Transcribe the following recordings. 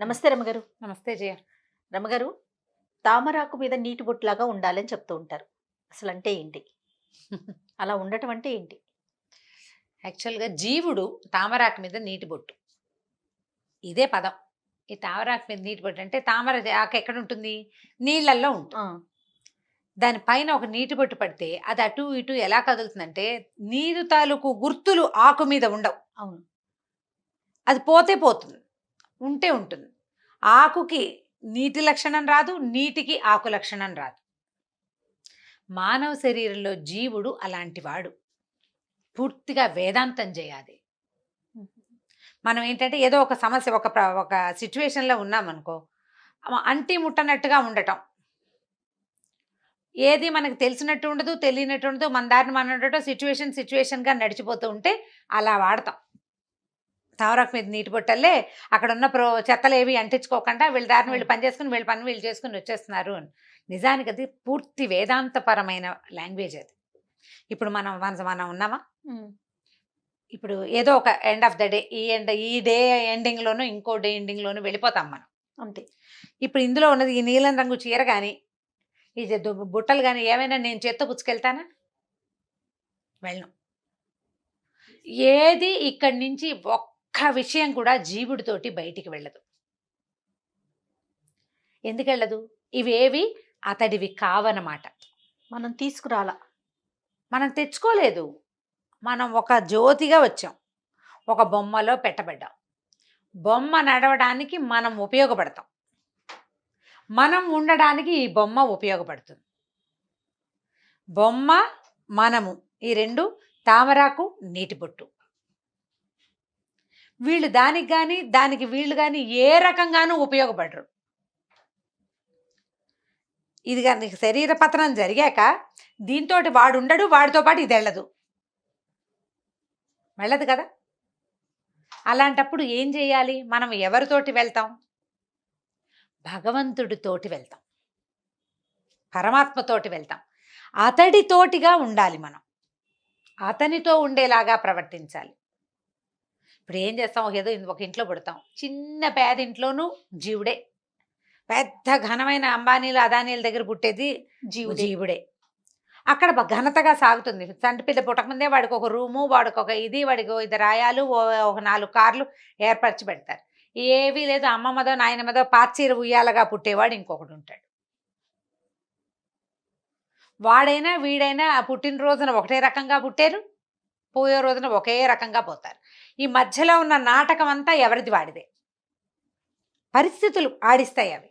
నమస్తే రమగారు. నమస్తే జయ. రమగారు, తామరాకు మీద నీటి బొట్టులాగా ఉండాలని చెప్తూ ఉంటారు. అసలంటే ఏంటి? అలా ఉండటం అంటే ఏంటి? యాక్చువల్‌గా జీవుడు తామరాకు మీద నీటి బొట్టు. ఇదే పదం. ఈ తామరాకు మీద నీటి బొట్టు అంటే తామర ఆకు ఎక్కడుంటుంది? నీళ్ళల్లో ఉంటుంది. ఆ! దాని పైన ఒక నీటి బొట్టు పడితే అది అటు ఇటు ఎలా కదులుతుందంటే నీరు తాలూకు గుర్తులు ఆకు మీద ఉండవు. అవును. అది పోతే పోతుంది. ఉంటే ఉంటుంది. ఆకుకి నీటి లక్షణం రాదు. నీటికి ఆకు లక్షణం రాదు. మానవ శరీరంలో జీవుడు అలాంటివాడు. పూర్తిగా వేదాంతం చేయాలి. హుహు. మనం ఏంటంటే ఏదో ఒక సమస్య ఒక సిచ్యువేషన్‌లో ఉన్నామనుకో, అంటి ముట్టనట్టుగా ఉండటం. ఏది మనకు తెలిసినట్టు ఉండదు, తెలియనట్టు ఉండదు. మన దారిన మనం ఉండటం సిచ్యువేషన్‌గా నడిచిపోతూ ఉంటే అలా వాడతాం. తామరాకు మీద నీటి బొట్టల్లే అక్కడున్న చెత్తలేవి అంటించుకోకుండా వీళ్ళ దారిన వీళ్ళు అవును. పని చేసుకొని, వీళ్ళ పని వీళ్ళు చేసుకొని వచ్చేస్తున్నారు అని. నిజానికి అది పూర్తి వేదాంతపరమైన లాంగ్వేజ్ అది. ఇప్పుడు మనం మనం ఉన్నామా? హ్మ్. ఇప్పుడు ఏదో ఒక ఎండ్ ఆఫ్ ద డే ఈ డే ఎండింగ్‌లోనో, ఇంకో డే ఎండింగ్‌లోనో వెళ్ళిపోతాం మనం. అంతే. ఇప్పుడు ఇందులో ఉన్నది ఈ నీలం రంగు చీర గాని, ఈ బుట్టలు గాని ఏమైనా నేను చేత్తో పుచ్చుకెళ్తానా? వెళ్ళను. ఏది ఇక్కడి నుంచి ఒక్క విషయం కూడా జీవుడితోటి బయటికి వెళ్ళదు. ఎందుకెళ్ళదు? ఇవేవి అతడివి కావనమాట. మనం తీసుకురాలా. మనం తెచ్చుకోలేదు. మనం ఒక జ్యోతిగా వచ్చాం. ఒక బొమ్మలో పెట్టబడ్డాం. బొమ్మ నడవడానికి మనం ఉపయోగపడతాం. మనం ఉండడానికి ఈ బొమ్మ ఉపయోగపడుతుంది. బొమ్మ, మనము ఈ 2 తామరాకు, నీటి బొట్టు. వీళ్ళు దానికి గాని, దానికి వీళ్ళు గాని ఏ రకంగానూ ఉపయోగపడరు. ఇది గాని శరీర పతనం జరిగాక దీంతోటి వాడుండడు, వాడితో పాటు ఇదెళ్ళదు. వెళ్ళదు కదా! అలాంటప్పుడు ఏం చేయాలి? మనం ఎవరితోటి వెళ్తాం? భగవంతుడితోటి వెళ్తాం. పరమాత్మతోటి వెళ్తాం. అతడితోటిగా ఉండాలి మనం. అతనితో ఉండేలాగా ప్రవర్తించాలి. ఇప్పుడు ఏం చేస్తాం? ఏదో ఒక ఇంట్లో పుడతాం. చిన్న పేదింట్లోనూ జీవుడే. పెద్ద ఘనమైన అంబానీలు, అదానీల దగ్గర పుట్టేది జీవుడే. జీవుడే. అక్కడ ఘనతగా సాగుతుంది. చంటిపిల్ల పుట్టకముందే వాడికి ఒక రూము, వాడికి ఒక ఇది, వాడికి ఇద్దరు ఆయాలు, ఒక 4 కార్లు ఏర్పరిచి పెడతారు. ఏవీ లేదు. అమ్మమ్మదో, నాయనమ్మదో పాచీర ఉయ్యాలగా పుట్టేవాడు ఇంకొకడు ఉంటాడు. వాడైనా వీడైనా ఆ పుట్టినరోజున ఒకటే రకంగా పుట్టారు. పోయే రోజున ఒకే రకంగా పోతారు. ఈ మధ్యలో ఉన్న నాటకం అంతా ఎవరిది వాడిదే. పరిస్థితులు ఆడిస్తాయి అవి.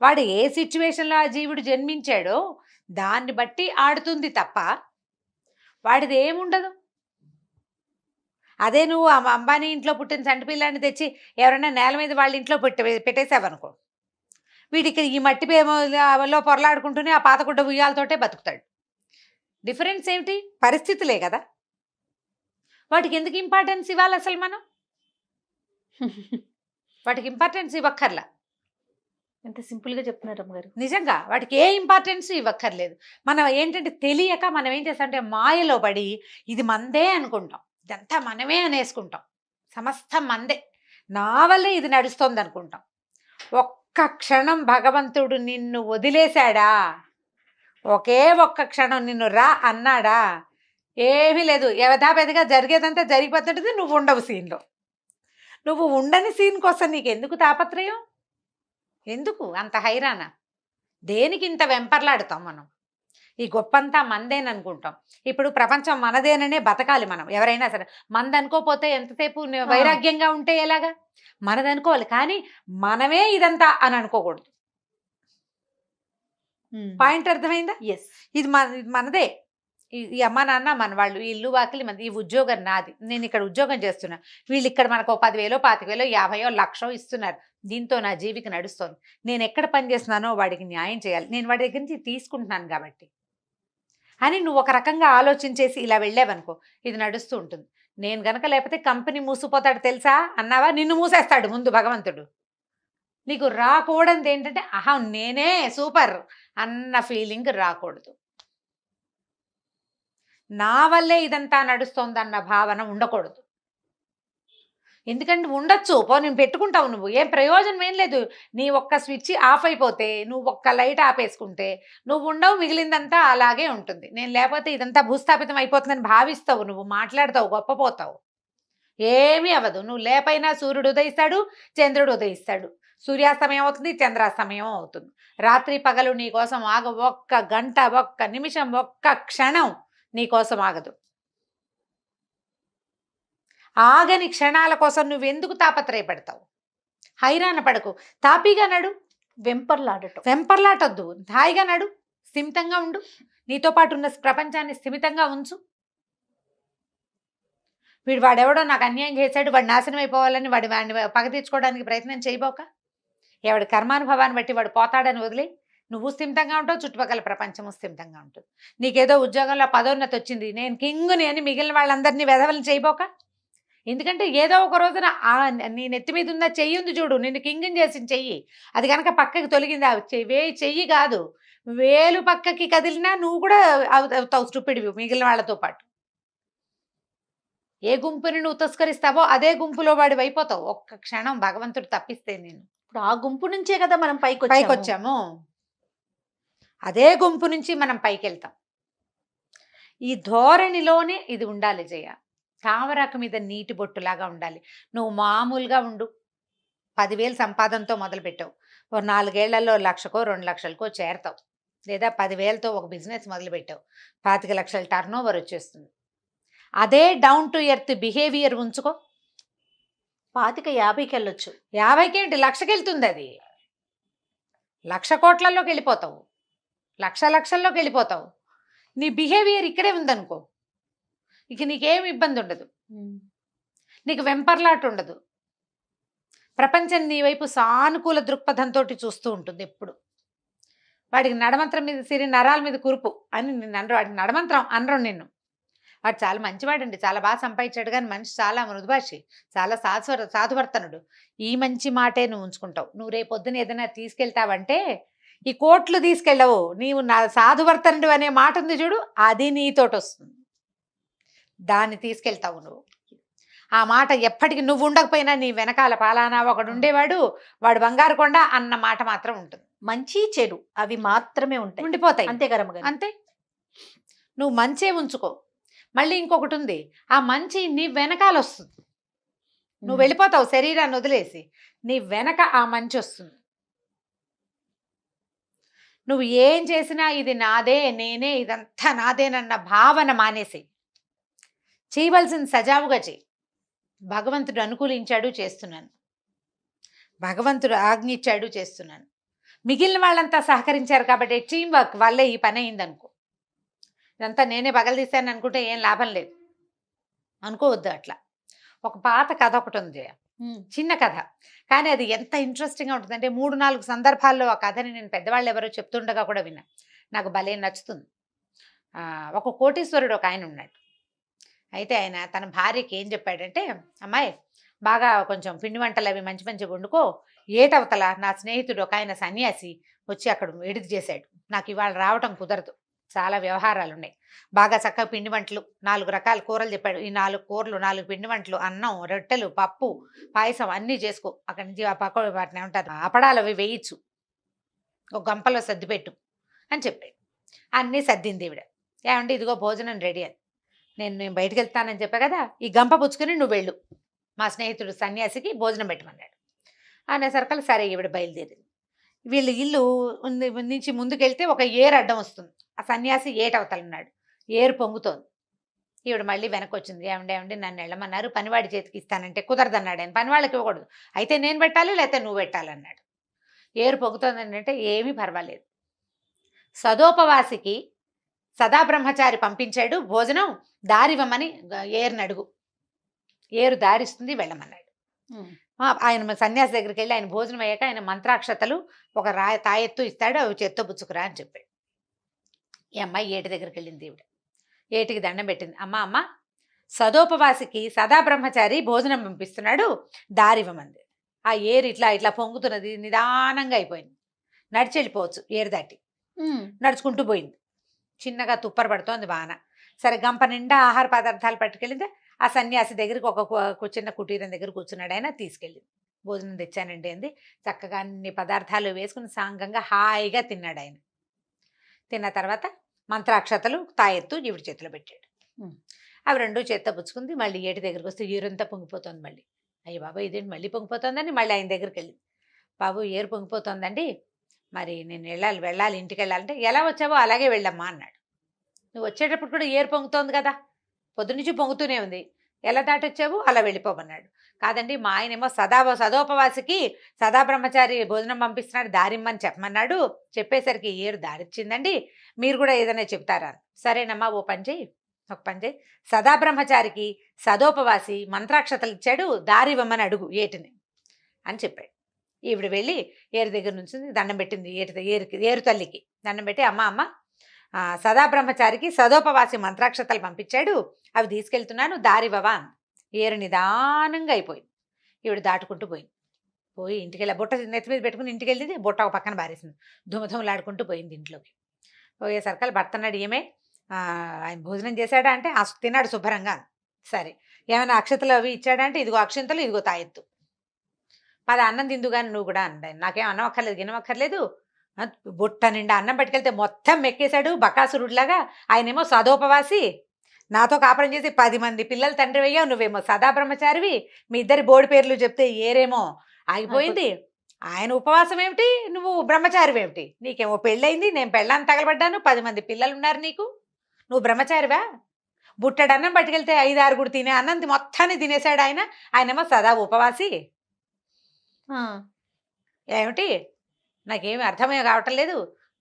వాడు ఏ సిచ్యువేషన్లో ఆ జీవుడు జన్మించాడో దాన్ని బట్టి ఆడుతుంది తప్ప వాడిది ఏముండదు. అదే నువ్వు అంబానీ ఇంట్లో పుట్టిన చంటి పిల్లాన్ని తెచ్చి ఎవరైనా నేల మీద వాళ్ళ ఇంట్లో పెట్టేసావనుకో, వీడికి ఈ మట్టి లో పొరలాడుకుంటూనే ఆ పాతగుడ్డ ఉయ్యాలతోటే బతుకుతాడు. డిఫరెన్స్ ఏమిటి? పరిస్థితులే కదా. వాటికి ఎందుకు ఇంపార్టెన్స్ ఇవ్వాలి అసలు మనం? వాటికి ఇంపార్టెన్స్ ఇవ్వక్కర్లా. ఎంత సింపుల్‌గా చెప్తున్నారు రమ్మగారు. నిజంగా వాటికి ఏ ఇంపార్టెన్స్ ఇవ్వక్కర్లేదు. మనం ఏంటంటే తెలియక మనం ఏం చేస్తామంటే మాయలో పడి ఇది మందే అనుకుంటాం. ఇదంతా మనమే అనేసుకుంటాం. సమస్తం మందే. నా వల్లే ఇది నడుస్తోంది అనుకుంటాం. ఒక్క క్షణం భగవంతుడు నిన్ను వదిలేశాడా? ఒకే ఒక్క క్షణం నిన్ను రా అన్నాడా? ఏమీ లేదు. యథాపెథగా జరిగేదంతా జరిగిపోతుంటది. నువ్వు ఉండవు సీన్‌లో. నువ్వు ఉండని సీన్ కోసం నీకెందుకు తాపత్రయం? ఎందుకు అంత హైరాణ? దేనికి ఇంత వెంపర్లాడుతాం మనం? ఈ గొప్పంతా మనదేననుకుంటాం. ఇప్పుడు ప్రపంచం మనదేననే బతకాలి మనం. ఎవరైనా సరే. మనదనుకోపోతే ఎంతసేపు ఆ! వైరాగ్యంగా ఉంటే ఎలాగా? మనదనుకోవాలి. కానీ మనమే ఇదంతా అని అనుకోకూడదు. హ్మ్. పాయింట్ అర్థమైందా? యెస్. ఇది మనదే. ఈ అమ్మా, నాన్న మనవాళ్ళు. ఈ ఇల్లు, వాకిలి మనది. ఈ ఉద్యోగం నాది. నేనిక్కడ ఉద్యోగం చేస్తున్నా. వీళ్ళిక్కడ మనకో 10,000, 25,000, 50, 1,00,000 ఇస్తున్నారు. దీంతో నా జీవిక నడుస్తోంది. నేనెక్కడ పని చేస్తున్నానో వాడికి న్యాయం చేయాలి. నేను వాడి దగ్గర నుంచి తీసుకుంటున్నాను గాబట్టి. అని నువ్వు ఒక రకంగా ఆలోచించేసి ఇలా వెళ్ళావనుకో, ఇది నడుస్తూ ఉంటుంది. నేను గనక లేకపోతే కంపెనీ మూసుకుపోతాడు తెలుసా అన్నావా? నిన్ను మూసేస్తాడు ముందు భగవంతుడు. నీకు రాకూడనిదేంటంటే, అహా! నేనే సూపర్ అన్న ఫీలింగ్ రాకూడదు. నా వల్లే ఇదంతా నడుస్తోందన్న భావన ఉండకూడదు. ఎందుకంటే ఉండొచ్చు నేను పెట్టుకుంటావు, నువ్వు ఏం ప్రయోజనం ఏం లేదు. నీ ఒక్క స్విచ్ ఆఫ్ అయిపోతే, నువ్వు ఒక్క లైట్ ఆపేసుకుంటే నువ్వు ఉండవు, మిగిలిందంతా అలాగే ఉంటుంది. నేను లేకపోతే ఇదంతా భూస్థాపితం అయిపోతుందని భావిస్తావు, నువ్వు మాట్లాడతావు, గొప్పపోతావు. ఏమీ అవ్వదు. నువ్వు లేపైనా సూర్యుడు ఉదయిస్తాడు, చంద్రుడు ఉదయిస్తాడు, సూర్యాస్తమయం అవుతుంది, చంద్రాస్తమయం అవుతుంది. రాత్రి పగలు నీ కోసం ఆగ, ఒక్క గంట, ఒక్క నిమిషం, ఒక్క క్షణం నీ కోసం ఆగదు. ఆగని క్షణాల కోసం నువ్వెందుకు తాపత్రయపడతావు? హైరాణ పడకు, తాపీగా నడు, వెంపర్లాటొద్దు, హాయిగా నడు, స్థిమితంగా ఉండు, నీతో పాటు ఉన్న ప్రపంచాన్ని స్థిమితంగా ఉంచు. వాడెవడో నాకు అన్యాయం చేశాడు, వాడు నాశనం అయిపోవాలని వాడిని పగ తీర్చుకోవడానికి ప్రయత్నం చేయబోక, ఎవడి కర్మానుభవాన్ని బట్టి వాడు పోతాడని వదిలే, నువ్వు స్థిమితంగా ఉంటావు, చుట్టుపక్కల ప్రపంచము స్థిమితంగా ఉంటుంది. నీకేదో ఉద్యోగంలో పదోన్నతి వచ్చింది, నేను కింగుని అని మిగిలిన వాళ్ళందరినీ వెధవలను చేయబోక. ఎందుకంటే ఏదో ఒక రోజున నీ నెత్తి మీద ఉన్న చెయ్యి ఉంది చూడు, నిన్ను కింగుని చేసిన చెయ్యి, అది కనుక పక్కకి తొలగింది, చెయ్యి కాదు, వేలు పక్కకి కదిలినా నువ్వు కూడా అవుతావు స్టూపిడ్వి మిగిలిన వాళ్ళతో పాటు. ఏ గుంపుని నువ్వు తస్కరిస్తావో అదే గుంపులో వాడి అయిపోతావు ఒక్క క్షణం భగవంతుడు తప్పిస్తే. నేను ఇప్పుడు ఆ గుంపు నుంచే కదా మనం పైకొచ్చాము, అదే గుంపు నుంచి మనం పైకి వెళ్తాం. ఈ ధోరణిలోనే ఇది ఉండాలి జయ. తామరాకు మీద నీటి బొట్టులాగా ఉండాలి. నువ్వు మామూలుగా ఉండు, 10,000 సంపాదనతో మొదలుపెట్టావు, ఓ 4 ఏళ్లలో 1,00,000కో 2 లక్షలకో చేరతావు. లేదా 10,000తో ఒక బిజినెస్ మొదలుపెట్టావు, 25 లక్షల టర్న్ ఓవర్ వచ్చేస్తుంది. అదే డౌన్ టు ఎర్త్ బిహేవియర్ ఉంచుకో, 50,000కి వెళ్ళొచ్చు. 50కి ఏంటి, 1,00,000కి వెళ్తుంది. అది 1,00,000 కోట్లలోకి వెళ్ళిపోతావు, లక్షల్లోకి వెళ్ళిపోతావు. నీ బిహేవియర్ ఇక్కడే ఉందనుకో, ఇక నీకేం ఇబ్బంది ఉండదు, నీకు వెంపర్లాట ఉండదు. ప్రపంచం నీ వైపు సానుకూల దృక్పథంతో చూస్తూ ఉంటుంది ఎప్పుడు. వాడికి నడమంత్రం మీద సిరి, నరాల మీద కురుపు అని నిన్ను అనరు, వాడికి నడమంత్రం అనరు నిన్ను. వాడు చాలా మంచివాడండి, చాలా బాగా సంపాదించాడు, కానీ మనిషి చాలా మృదుభాషి, చాలా సాధువర్తనుడు. ఈ మంచి మాటే నువ్వు ఉంచుకుంటావు. నువ్వు రేపొద్దున ఏదైనా తీసుకెళ్తావంటే ఈ కోట్లు తీసుకెళ్ళవు, నీవు నా సాధువర్తనుడు అనే మాట ఉంది చూడు, అది నీతోటి వస్తుంది, దాన్ని తీసుకెళ్తావు నువ్వు. ఆ మాట ఎప్పటికీ నువ్వు ఉండకపోయినా నీ వెనకాల పాలానా ఒకడు ఉండేవాడు, వాడు బంగారు కొండ అన్న మాట మాత్రం ఉంటుంది. మంచి చెడు అవి మాత్రమే ఉంటాయి, ఉండిపోతాయి, అంతే కదా. అంతే. నువ్వు మంచే ఉంచుకో. మళ్ళీ ఇంకొకటి ఉంది, ఆ మంచి నీ వెనకాల వస్తుంది. నువ్వు వెళ్ళిపోతావు శరీరాన్ని వదిలేసి, నీ వెనక ఆ మంచి వస్తుంది. నువ్వు ఏం చేసినా ఇది నాదే, నేనే, ఇదంతా నాదేనన్న భావన మానేసి చేయవలసింది సజావుగా చేయి. భగవంతుడు అనుకూలించాడు, చేస్తున్నాను, భగవంతుడు ఆజ్ఞించాడు, చేస్తున్నాను. మిగిలిన వాళ్ళంతా సహకరించారు కాబట్టి టీం వర్క్ వల్లే ఈ పని అయిందనుకో. ఇదంతా నేనే పగలదీశాను అనుకుంటే ఏం లాభం లేదు, అనుకోవద్దు అట్లా. ఒక పాత కథ ఒకటి ఉంది, చిన్న కథ, కానీ అది ఎంత ఇంట్రెస్టింగ్గా ఉంటుంది అంటే 3-4 సందర్భాల్లో ఆ కథని నేను పెద్దవాళ్ళు ఎవరో చెప్తుండగా కూడా విన్నా, నాకు భలే నచ్చుతుంది. ఒక కోటీశ్వరుడు ఒక ఆయన ఉన్నాడు. అయితే ఆయన తన భార్యకి ఏం చెప్పాడంటే, అమ్మాయి బాగా కొంచెం పిండి వంటలు అవి మంచి మంచిగా వండుకో, ఏటవతల నా స్నేహితుడు ఒక ఆయన సన్యాసి వచ్చి అక్కడ ఎడిది చేశాడు, నాకు ఇవాళ రావటం కుదరదు, చాలా వ్యవహారాలు ఉన్నాయి, బాగా చక్కగా పిండి వంటలు 4 రకాల కూరలు చెప్పాడు, ఈ 4 కూరలు 4 పిండి వంటలు, అన్నం, రొట్టెలు, పప్పు, పాయసం అన్నీ చేసుకో, అక్కడి నుంచి ఆ పక్క వాటిని ఏమంటారు అపడాలు అవి వేయించు, ఒక గంపలో సర్దిపెట్టు అని చెప్పాడు. అన్నీ సర్దింది ఈవిడ. ఏమంటే ఇదిగో భోజనం రెడీ అని, నేను బయటకు వెళ్తానని చెప్పా కదా, ఈ గంప పుచ్చుకొని నువ్వు వెళ్ళు, మా స్నేహితుడు సన్యాసికి భోజనం పెట్టమన్నాడు అనేసరికి సరే ఈవిడ బయలుదేరింది. వీళ్ళు ఇల్లు నుంచి ముందుకెళ్తే ఒక ఏరు అడ్డం వస్తుంది, ఆ సన్యాసి ఏటవతలున్నాడు, ఏరు పొంగుతోంది. ఈవిడ మళ్ళీ వెనక్కి వచ్చింది, ఏమండి నన్ను వెళ్ళమన్నారు, పనివాడి చేతికి ఇస్తానంటే కుదరదన్నాడు ఆయన, పనివాళ్ళకి ఇవ్వకూడదు, అయితే నేను పెట్టాలి లేకపోతే నువ్వు పెట్టాలన్నాడు. ఏరు పొంగుతోంది అంటే ఏమీ పర్వాలేదు, సదోపవాసికి సదా బ్రహ్మచారి పంపించాడు భోజనం, దారివ్వమని ఏరుని అడుగు, ఏరు దారిస్తుంది, వెళ్ళమన్నాడు. ఆయన సన్యాసి దగ్గరికి వెళ్ళి ఆయన భోజనం అయ్యాక ఆయన మంత్రాక్షతలు ఒక తాయెత్తు ఇస్తాడు, అవి చేత్తో పుచ్చుకురా అని చెప్పాడు. ఈ అమ్మాయి ఏటి దగ్గరికి వెళ్ళింది. ఈవిడ ఏటికి దండం పెట్టింది, అమ్మ సదోపవాసికి సదా బ్రహ్మచారి భోజనం పంపిస్తున్నాడు, దారివ్వమంది. ఆ ఏరు ఇట్లా పొంగుతున్నది, నిదానంగా అయిపోయింది, నడిచి వెళ్ళిపోవచ్చు, ఏరు దాటి నడుచుకుంటూ పోయింది. చిన్నగా తుప్పర పడుతోంది వాన. సరే గంప నిండా ఆహార పదార్థాలు పట్టుకెళ్ళింది, ఆ సన్యాసి దగ్గరికి ఒక చిన్న కుటీరం దగ్గర కూర్చున్నాడు. ఆయన తీసుకెళ్ళింది. భోజనం తెచ్చానండి అంది. చక్కగా అన్ని పదార్థాలు వేసుకుని సాంగంగా హాయిగా తిన్నాడు ఆయన. తిన్న తర్వాత మంత్రాక్షతలు తాయెత్తు ఈవిడ చేతిలో పెట్టాడు. ఉమ్. అవి రెండు చేత్తో పుచ్చుకుంది. మళ్ళీ ఏటి దగ్గరికి వస్తే ఏరంతా పొంగిపోతుంది మళ్ళీ. అయ్య బాబా ఇదేంటి మళ్ళీ పొంగిపోతుందని మళ్ళీ ఆయన దగ్గరికి వెళ్ళింది. బాబు ఏరు పొంగిపోతుందండి, మరి నేను వెళ్ళాలి ఇంటికి వెళ్ళాలంటే, ఎలా వచ్చావో అలాగే వెళ్ళమ్మా అన్నాడు. నువ్వు వచ్చేటప్పుడు కూడా ఏరు పొంగుతోంది కదా, పొద్దునుంచి పొంగుతూనే ఉంది, ఎలా దాటొచ్చావు అలా వెళ్ళిపోమన్నాడు. కాదండి మా ఆయనేమో సదోపవాసికి సదా బ్రహ్మచారి భోజనం పంపిస్తున్నాడు దారిమ్మని చెప్పమన్నాడు, చెప్పేసరికి ఏరు దారిచ్చిందండి, మీరు కూడా ఏదైనా చెప్తారా? సరేనమ్మా ఓ పని చేయి, ఒక పని చేయి, సదా బ్రహ్మచారికి సదోపవాసి మంత్రాక్షతలు ఇచ్చాడు, దారి ఇవ్వమని అడుగు ఏటిని అని చెప్పాడు. ఈవిడ వెళ్ళి ఏరు దగ్గర నుంచి దండం పెట్టింది. ఏరు తల్లికి దండం పెట్టి, అమ్మ సదా బ్రహ్మచారికి సదోపవాసి మంత్రాక్షతలు పంపించాడు, అవి తీసుకెళ్తున్నాను దారివ్వవా. ఏరు నిదానంగా అయిపోయింది. ఈవిడ దాటుకుంటూ పోయి ఇంటికి వెళ్ళి బుట్ట నెత్తి మీద పెట్టుకుని ఇంటికి వెళ్ళింది. బుట్ట ఒక పక్కన బారేసింది. ధుమధుమలాడుకుంటూ పోయింది ఇంట్లోకి. పోయేసరికల్ భర్త అన్నాడు, ఏమే ఆయన భోజనం చేశాడా అంటే, తిన్నాడు శుభ్రంగా. సరే ఏమైనా అక్షతలు అవి ఇచ్చాడా అంటే, ఇదిగో అక్షంతలు ఇదిగో తాయెత్తు, పద అన్నం తిందు కానీ నువ్వు కూడా అండి. నాకేం అన్నం అక్కర్లేదు గిన్నెమక్కర్లేదు. బుట్ట నిండా అన్నం పట్టుకెళ్తే మొత్తం మెక్కేశాడు బకాసురుడిలాగా. ఆయనేమో సదోపవాసి, నాతో కాపురం చేసి 10 మంది పిల్లలు తండ్రి అయ్యావు, నువ్వేమో సదా బ్రహ్మచారివి, మీ ఇద్దరి బోడి పేర్లు చెప్తే ఏరేమో ఆగిపోయింది. ఆయన ఉపవాసం ఏమిటి, నువ్వు బ్రహ్మచారివి ఏమిటి, నీకేమో పెళ్ళయింది, నేను పెళ్ళాన్ని తగలబడ్డాను, 10 మంది పిల్లలు ఉన్నారు నీకు, నువ్వు బ్రహ్మచారివా? బుట్టడు అన్నం పట్టుకెళ్తే 5-6 తినే అన్నం మొత్తాన్ని తినేశాడు ఆయన, ఆయనేమో సదా ఉపవాసి. ఏమిటి నాకేమి అర్థమే కావటం లేదు,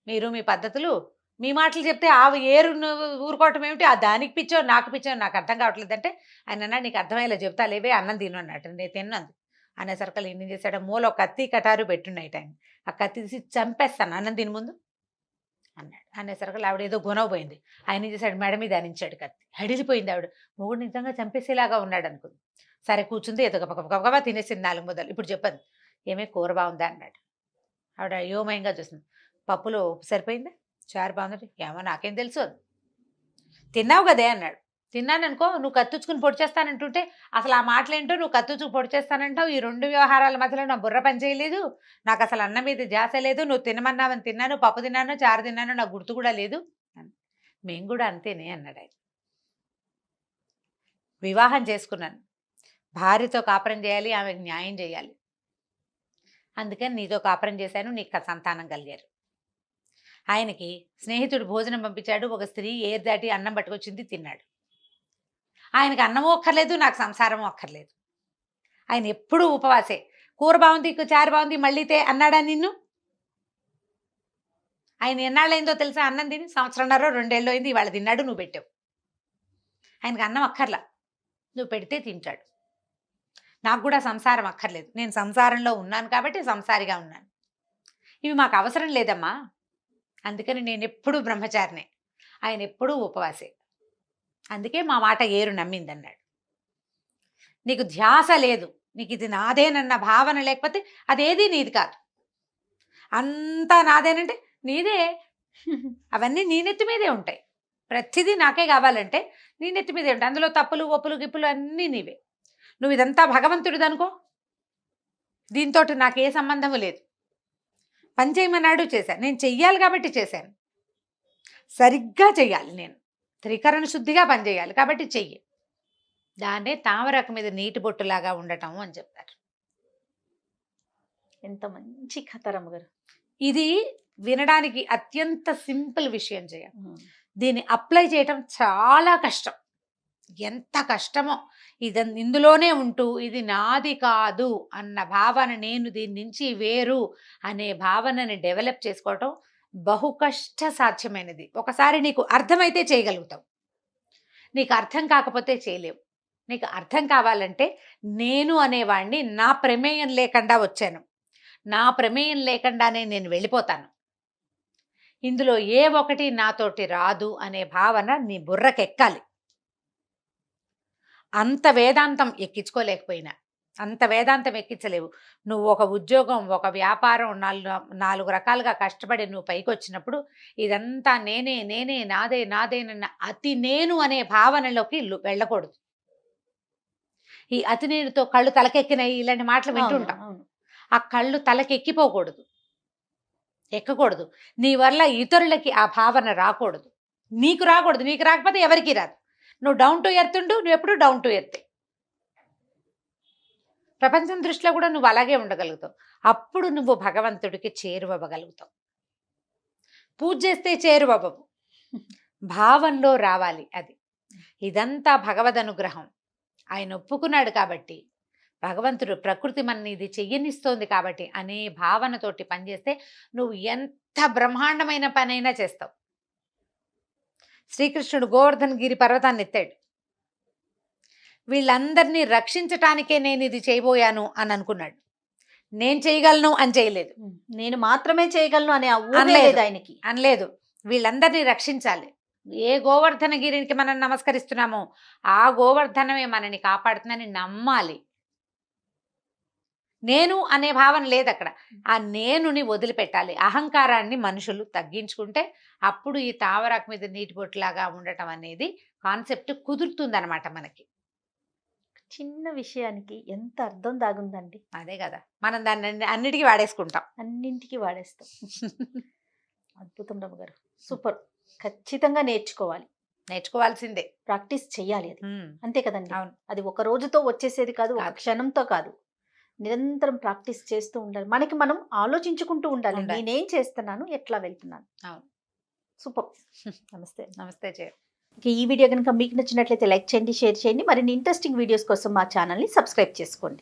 మీరు మీ పద్ధతులు, మీ మాటలు చెప్తే ఏరు ఊరుకోవటం ఏమిటి, దానికి పిచ్చో నాకు పిచ్చో నాకు అర్థం కావట్లేదు అంటే, ఆయన అన్నాడు, నీకు అర్థమయ్యేలా చెప్తా లేవే, అన్నం తిను అన్నట్టు. నేను తిన్నాను అనేసరికి ఏం చేశాడు, మూల ఒక కత్తి కటారు పెట్టున్నాయి ఆయన, ఆ కత్తి తీసి చంపేస్తాను అన్నం తిని ముందు అన్నాడు. అనేసరికి ఆవిడ ఏదో గుణవపోయింది. ఆయన ఏం చేశాడు, మెడ మీద అనించాడు కత్తి. హడిలిపోయింది ఆవిడ, మొగుడు నిజంగా చంపేసేలాగా ఉన్నాడు అనుకుంది. సరే కూర్చుంది, ఏదో గబగబా తినేసింది 4 ముద్దలు. ఇప్పుడు చెప్పండి ఏమే కూర బాగుందా అన్నాడు. ఆవిడ అయోమయంగా చూస్తుంది. పప్పులో ఉప్పు సరిపోయిందా, చారు బాగుందంటే, ఏమో నాకేం తెలుసు, తిన్నావు కదే అన్నాడు. తిన్నాను అనుకో, నువ్వు కత్తుచ్చుకుని పొడి చేస్తానంటుంటే, అసలు ఆ మాటలేంటో, నువ్వు కత్తుచ్చుకు పొడి చేస్తానంటావు, ఈ 2 వ్యవహారాల మధ్యలో నా బుర్ర పని చేయలేదు, నాకు అసలు అన్నం మీద ధ్యాస లేదు, నువ్వు తినమన్నావని తిన్నాను, పప్పు తిన్నాను, చారు తిన్నాను, నాకు గుర్తు కూడా లేదు. మేము కూడా అంతేనే అన్నాడు ఆయన. వివాహం చేసుకున్నాను, భార్యతో కాపురం చేయాలి, ఆమెకు న్యాయం చేయాలి, అందుకని నీతో కాపురం చేశాను, నీకు సంతానం కలిగారు. ఆయనకి స్నేహితుడు భోజనం పంపించాడు, ఒక స్త్రీ ఏరు దాటి అన్నం పట్టుకొచ్చింది, తిన్నాడు. ఆయనకి అన్నమూ అక్కర్లేదు, నాకు సంసారము అక్కర్లేదు, ఆయన ఎప్పుడూ ఉపవాసే. కూర బాగుంది, చారు బాగుంది, మళ్ళీ అన్నాడా నిన్ను? ఆయన ఎన్నాళ్ళైందో తెలుసా అన్నం తిని? 1.5-2 ఏళ్ళు అయింది, ఇవాళ తిన్నాడు, నువ్వు పెట్టావు. ఆయనకి అన్నం అక్కర్లా, నువ్వు పెడితే తింటాడు. నాకు కూడా సంసారం అక్కర్లేదు, నేను సంసారంలో ఉన్నాను కాబట్టి సంసారిగా ఉన్నాను, ఇవి మాకు అవసరం లేదమ్మా, అందుకని నేను ఎప్పుడూ బ్రహ్మచారినే, ఆయన ఎప్పుడూ ఉపవాసే, అందుకే మా మాట ఏరు నమ్మిందన్నాడు. నీకు ధ్యాస లేదు, నీకు ఇది నాదేనన్న భావన లేకపోతే అదేది నీది కాదు, అంతా నాదేనంటే నీదే, అవన్నీ నీ నెత్తి మీదే ఉంటాయి, ప్రతిదీ నాకే కావాలంటే నీ నెత్తి మీదే ఉంటాయి, అందులో తప్పులు ఒప్పులు గిప్పులు అన్నీ నీవే. నువ్వు ఇదంతా భగవంతుడిది అనుకో, దీంతో నాకు ఏ సంబంధము లేదు, పని చేయమన్నాడు చేశాను, నేను చెయ్యాలి కాబట్టి చేశాను, సరిగ్గా చెయ్యాలి, నేను త్రికరణ శుద్ధిగా పనిచేయాలి కాబట్టి చెయ్యి, దాన్నే తామరకు మీద నీటి బొట్టులాగా ఉండటం అని చెప్తారు. ఎంత మంచి కథ రమ్మగారు. ఇది వినడానికి అత్యంత సింపుల్ విషయం చేయ, దీన్ని అప్లై చేయటం చాలా కష్టం, ఎంత కష్టమో. ఇందులోనే ఉంటూ ఇది నాది కాదు అన్న భావన, నేను దీని నుంచి వేరు అనే భావనని డెవలప్ చేసుకోవటం బహు కష్ట సాధ్యమైనది. ఒకసారి నీకు అర్థమైతే చేయగలుగుతావు, నీకు అర్థం కాకపోతే చేయలేవు. నీకు అర్థం కావాలంటే, నేను అనేవాడిని నా ప్రమేయం లేకుండా వచ్చాను, నా ప్రమేయం లేకుండానే నేను వెళ్ళిపోతాను, ఇందులో ఏ ఒకటి నాతోటి రాదు అనే భావన నీ బుర్రకెక్కాలి. అంత వేదాంతం ఎక్కించుకోలేకపోయినా, అంత వేదాంతం ఎక్కించలేవు. నువ్వు ఒక ఉద్యోగం, ఒక వ్యాపారం, 4 రకాలుగా కష్టపడి నువ్వు పైకి వచ్చినప్పుడు ఇదంతా నేనే నాదేనన్న అతి నేను అనే భావనలోకి వెళ్ళకూడదు. ఈ అతినేనితో కళ్ళు తలకెక్కినాయి ఇలాంటి మాటలు వింటుంటాం. అవును. ఆ కళ్ళు తలకెక్కిపోకూడదు, ఎక్కకూడదు. నీ వల్ల ఇతరులకి ఆ భావన రాకూడదు, నీకు రాకూడదు. నీకు రాకపోతే ఎవరికి రాదు. నువ్వు డౌన్ టు ఎర్త్ ఉండు, నువ్వు ఎప్పుడు డౌన్ టు ఎర్త్. ప్రపంచం దృష్టిలో కూడా నువ్వు అలాగే ఉండగలుగుతావు. అప్పుడు నువ్వు భగవంతుడికి చేరువవ్వగలుగుతావు. పూజ చేస్తే చేరువవ్వవు, భావంలో రావాలి. అది ఇదంతా భగవద్ అనుగ్రహం. ఆయన ఒప్పుకున్నాడు కాబట్టి, భగవంతుడు ప్రకృతి మన ఇది చెయ్యనిస్తోంది కాబట్టి అనే భావనతోటి పనిచేస్తే నువ్వు ఎంత బ్రహ్మాండమైన పనైనా చేస్తావు. శ్రీకృష్ణుడు గోవర్ధన గిరి పర్వతాన్ని ఎత్తాడు. వీళ్ళందరినీ రక్షించటానికే నేను ఇది చేయబోయాను అని అనుకున్నాడు. నేను చేయగలను అని చేయలేదు. నేను మాత్రమే చేయగలను అనే అనలేదు. ఆయనకి అనలేదు, వీళ్ళందరినీ రక్షించాలి. ఏ గోవర్ధన గిరికి మనం నమస్కరిస్తున్నామో ఆ గోవర్ధనమే మనని కాపాడుతుందని నమ్మాలి. నేను అనే భావన లేదు అక్కడ. ఆ నేనుని వదిలిపెట్టాలి. అహంకారాన్ని మనుషులు తగ్గించుకుంటే అప్పుడు ఈ తామరాకు మీద నీటి బొట్టులాగా ఉండటం అనేది కాన్సెప్ట్ కుదురుతుందన్నమాట మనకి. చిన్న విషయానికి ఎంత అర్థం దాగుందండి. అదే కదా, మనం దాన్ని అన్నిటికీ వాడేసుకుంటాం. అన్నింటికి వాడేస్తాం. అద్భుతం రమ్మగారు, సూపర్. ఖచ్చితంగా నేర్చుకోవాలి, నేర్చుకోవాల్సిందే, ప్రాక్టీస్ చెయ్యాలి. అది అంతే కదండి. అవును. అది ఒక రోజుతో వచ్చేసేది కాదు, ఒక కాదు. క్షణంతో కాదు. నిరంతరం ప్రాక్టీస్ చేస్తూ ఉండాలి. మనకి మనం ఆలోచించుకుంటూ ఉండాలి, ఉండాలి. నేనేం చేస్తున్నాను, ఎట్లా వెళ్తున్నాను. అవును. సూపర్. నమస్తే. నమస్తే జయ. ఈ వీడియో కనుక మీకు నచ్చినట్లయితే లైక్ చేయండి, షేర్ చేయండి. మరిన్ని ఇంట్రెస్టింగ్ వీడియోస్ కోసం మా ఛానల్ని సబ్స్క్రైబ్ చేసుకోండి.